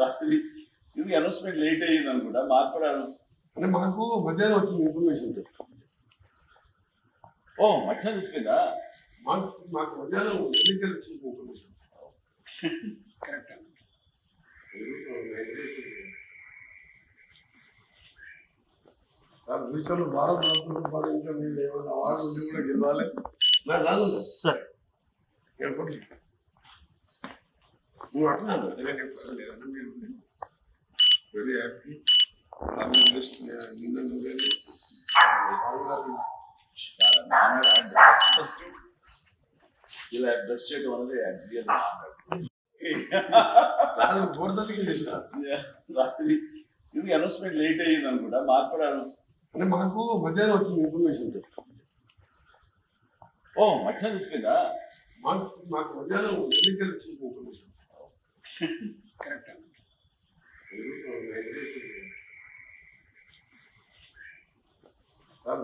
రాత్రి ఇది announcement late అయ్యింది అనుకుంటా. మాకు కూడా అంటే మనకు మధ్యాహ్నం వచ్చింది ఇన్ఫర్మేషన్. ఓ మధ్యాహ్నం తీసుకుందా? మాకు మధ్యాహ్నం ఎన్నికలు వచ్చింది ఇన్ఫర్మేషన్. కరెక్ట్. ఫ్యూచర్లో భారత రత్న పాటు ఇంకా మీరు ఏమైనా అవార్డు ఉండి కూడా గెలవాలి. నాకు రాదు సార్. గణపతి నువ్వు అంటున్నాను లేదన్నా మీరు వెరీ హ్యాపీ. నిన్న నువ్వేది ఫస్ట్ ఇలా డ్రెస్ చేయడం అనేది గోడతల్లికి చేసిన రాత్రి ఇది అనౌన్స్మెంట్ లేట్ అయ్యింది అనుకుంటా. మాకు కూడా అంటే మనకు మధ్యాహ్నం వచ్చింది ఇన్ఫర్మేషన్. ఓ మధ్యాహ్నం తీసుకుందా? మాకు మధ్యాహ్నం ఎన్నికలు వచ్చింది ఇన్ఫర్మేషన్. కరెక్ట్.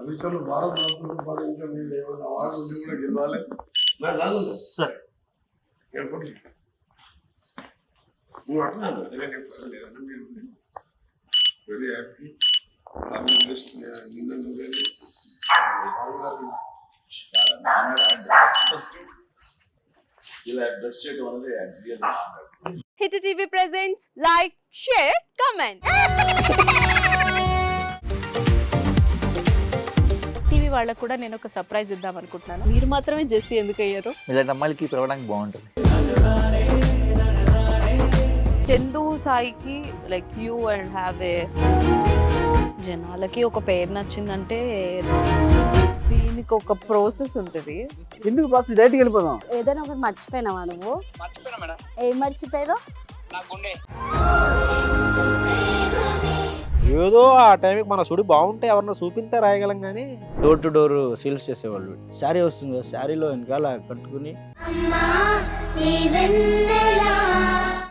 ఫ్యూచర్లో భారత రత్న పాటు ఇంకా మీరు ఏమైనా అవార్డు ఉండి కూడా గెలవాలి. నాకు రాదు సార్. గణపతి నువ్వు అంటున్నాను లేదన్నా మీరు వెరీ హ్యాపీ. నిన్న నువ్వేది ఫస్ట్ ఇలా డ్రెస్ చేయడం అనేది hit TV presents like, share, comment. TV వాళ్ళకు కూడా నేను ఒక సర్ప్రైజ్ ఇద్దాం అనుకుంటున్నాను. మీరు మాత్రమే జెస్సీ ఎందుకు అయ్యారు? ఇలాంటి అమ్మాయిలకి పిలవడానికి బాగుంటుంది. చందు సాయికి like you and have a జనాలకి ఒక పేరు నచ్చిందంటే దీనికి ఒక ప్రాసెస్ ఉంటుంది. ఎందుకు బాక్స్ డైరెక్ట్కి వెళ్ళిపోదాం. ఏదైనా ఒకటి మర్చిపోయినావా నువ్వు? మర్చిపోయినా మేడం. ఏం మర్చిపోయావు? నా గుండె. ఏదో ఆ టైంకి మన సుడి బాగుంటే ఎవరన్నా చూపిస్తే రాయగలం కానీ డోర్ టు డోర్ సేల్స్ చేసేవాళ్ళు. శారీ వస్తుంది, శారీలో వెనకాల కట్టుకుని